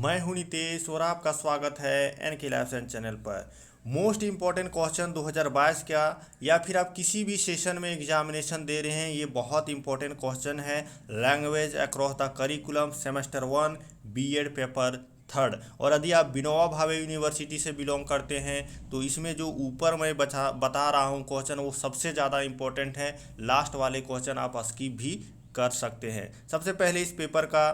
मैं हूं नितेश और आपका स्वागत है एन के लाइफ चैनल पर। मोस्ट इम्पॉर्टेंट क्वेश्चन 2022 का या फिर आप किसी भी सेशन में एग्जामिनेशन दे रहे हैं, ये बहुत इंपॉर्टेंट क्वेश्चन है। Language across the curriculum semester 1 BEd paper third. और यदि आप विनोबा भावे यूनिवर्सिटी से बिलोंग करते हैं तो इसमें जो ऊपर मैं बता रहा हूँ क्वेश्चन, वो सबसे ज़्यादा इंपॉर्टेंट है। लास्ट वाले क्वेश्चन आप स्किप भी कर सकते हैं। सबसे पहले इस पेपर का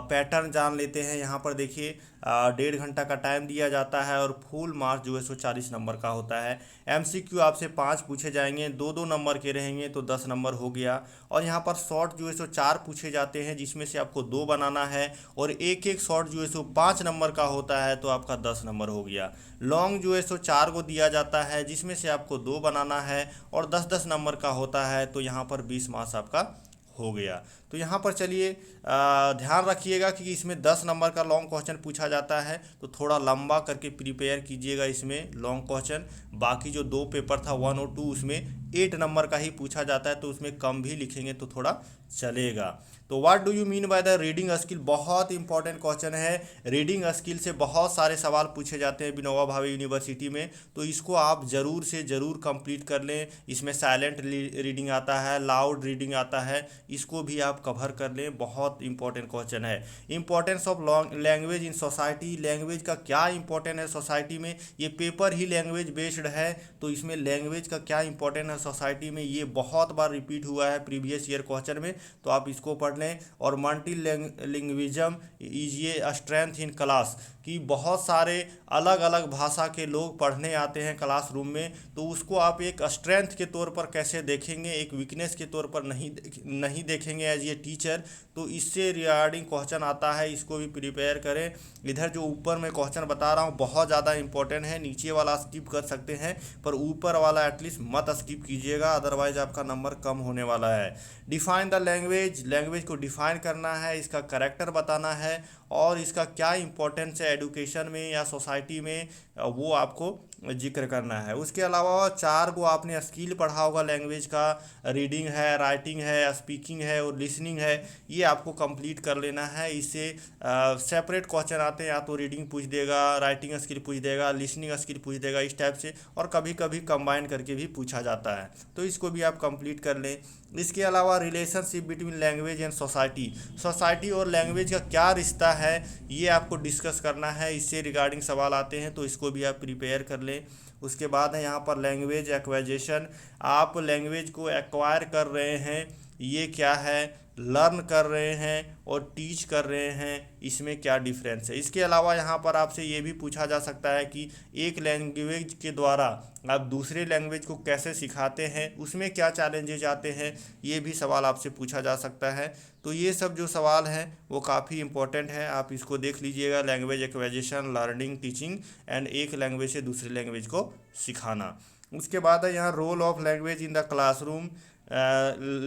पैटर्न जान लेते हैं। यहाँ पर देखिए 1.5 घंटा का टाइम दिया जाता है और फुल मार्क्स जो है 140 नंबर का होता है। एमसीक्यू आपसे 5 पूछे जाएंगे, 2-2 नंबर के रहेंगे तो 10 नंबर हो गया। और यहाँ पर शॉर्ट जो है 4 पूछे जाते हैं, जिसमें से आपको 2 बनाना है और एक एक शॉर्ट जो है 5 नंबर का होता है, तो आपका 10 नंबर हो गया। लॉन्ग जो है 4 को दिया जाता है, जिसमें से आपको 2 बनाना है और 10-10 नंबर का होता है, तो यहाँ पर 20 मार्क्स आपका हो गया। तो यहाँ पर चलिए ध्यान रखिएगा कि इसमें 10 नंबर का लॉन्ग क्वेश्चन पूछा जाता है, तो थोड़ा लंबा करके प्रिपेयर कीजिएगा इसमें लॉन्ग क्वेश्चन। बाकी जो 2 पेपर था 1 और 2, उसमें 8 नंबर का ही पूछा जाता है, तो उसमें कम भी लिखेंगे तो थोड़ा चलेगा। तो what do you mean by the reading skill, बहुत इंपॉर्टेंट क्वेश्चन है। रीडिंग स्किल से बहुत सारे सवाल पूछे जाते हैं विनोबा भावे यूनिवर्सिटी में, तो इसको आप ज़रूर से ज़रूर कंप्लीट कर लें। इसमें साइलेंट रीडिंग आता है, लाउड रीडिंग आता है, इसको भी आप कवर कर लें। बहुत इंपॉर्टेंट क्वेश्चन है। Importance of language in society, language का क्या इंपॉर्टेंट है सोसाइटी में, ये पेपर ही लैंग्वेज बेस्ड है, तो इसमें लैंग्वेज का क्या इंपॉर्टेंट है सोसाइटी में, ये बहुत बार रिपीट हुआ है प्रीवियस ईयर क्वेश्चन में, तो आप इसको पढ़ लें। और मल्टी लिंग्विज्म इज ये स्ट्रेंथ इन क्लास, कि बहुत सारे अलग अलग भाषा के लोग पढ़ने आते हैं क्लासरूम में, तो उसको आप एक स्ट्रेंथ के तौर पर कैसे देखेंगे, एक वीकनेस के तौर पर नहीं देखेंगे एज ए टीचर। तो इससे रिगार्डिंग क्वेश्चन आता है, इसको भी प्रिपेयर करें। इधर जो ऊपर मैं क्वेश्चन बता रहा हूँ बहुत ज़्यादा इंपॉर्टेंट है, नीचे वाला स्किप कर सकते हैं, पर ऊपर वाला एटलीस्ट मत स्किप कीजिएगा, अदरवाइज आपका नंबर कम होने वाला है। डिफाइन द लैंग्वेज, लैंग्वेज को डिफाइन करना है, इसका कैरेक्टर बताना है और इसका क्या इंपॉर्टेंस है एडुकेशन में या सोसाइटी में, वो आपको जिक्र करना है। उसके अलावा 4 को आपने स्किल पढ़ा होगा लैंग्वेज का, रीडिंग है, राइटिंग है, स्पीकिंग है और लिसनिंग है, ये आपको कंप्लीट कर लेना है। इससे सेपरेट क्वेश्चन आते हैं, या तो रीडिंग पूछ देगा, राइटिंग स्किल पूछ देगा, लिसनिंग स्किल पूछ देगा, इस टाइप से, और कभी कभी कंबाइन करके भी पूछा जाता है, तो इसको भी आप कंप्लीट कर लें। इसके अलावा relationship between language and society, society और लैंग्वेज का क्या रिश्ता है, ये आपको डिस्कस करना है, इससे रिगार्डिंग सवाल आते हैं, तो इसको भी आप प्रिपेयर कर लें। उसके बाद है यहाँ पर लैंग्वेज एक्वाइजेशन, आप लैंग्वेज को एक्वायर कर रहे हैं, ये क्या है, लर्न कर रहे हैं और टीच कर रहे हैं, इसमें क्या डिफरेंस है। इसके अलावा यहाँ पर आपसे ये भी पूछा जा सकता है कि एक लैंग्वेज के द्वारा आप दूसरे लैंग्वेज को कैसे सिखाते हैं, उसमें क्या चैलेंजेज आते हैं, ये भी सवाल आपसे पूछा जा सकता है। तो ये सब जो सवाल हैं वो काफ़ी इंपॉर्टेंट है, आप इसको देख लीजिएगा। Language acquisition, learning, teaching and एक लैंग्वेज से दूसरी लैंग्वेज को सिखाना। उसके बाद है यहाँ role of language in the classroom,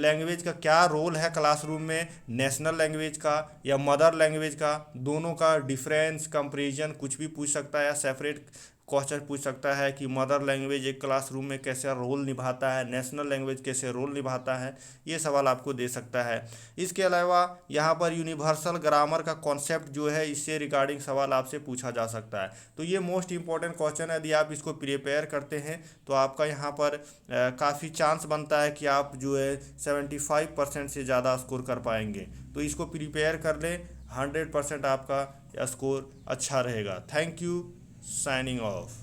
language का क्या रोल है क्लासरूम में, नेशनल लैंग्वेज का या मदर लैंग्वेज का, दोनों का डिफरेंस, कंपैरिजन कुछ भी पूछ सकता है, या सेपरेट क्वेश्चन पूछ सकता है कि मदर लैंग्वेज एक क्लासरूम में कैसे रोल निभाता है, नेशनल लैंग्वेज कैसे रोल निभाता है, ये सवाल आपको दे सकता है। इसके अलावा यहाँ पर यूनिवर्सल ग्रामर का कॉन्सेप्ट जो है, इससे रिगार्डिंग सवाल आपसे पूछा जा सकता है। तो ये मोस्ट इंपॉर्टेंट क्वेश्चन है, यदि आप इसको प्रिपेयर करते हैं तो आपका यहाँ पर काफ़ी चांस बनता है कि आप जो है 75% से ज़्यादा स्कोर कर पाएंगे। तो इसको प्रिपेयर कर लें, 100% आपका स्कोर अच्छा रहेगा। Thank you, signing off।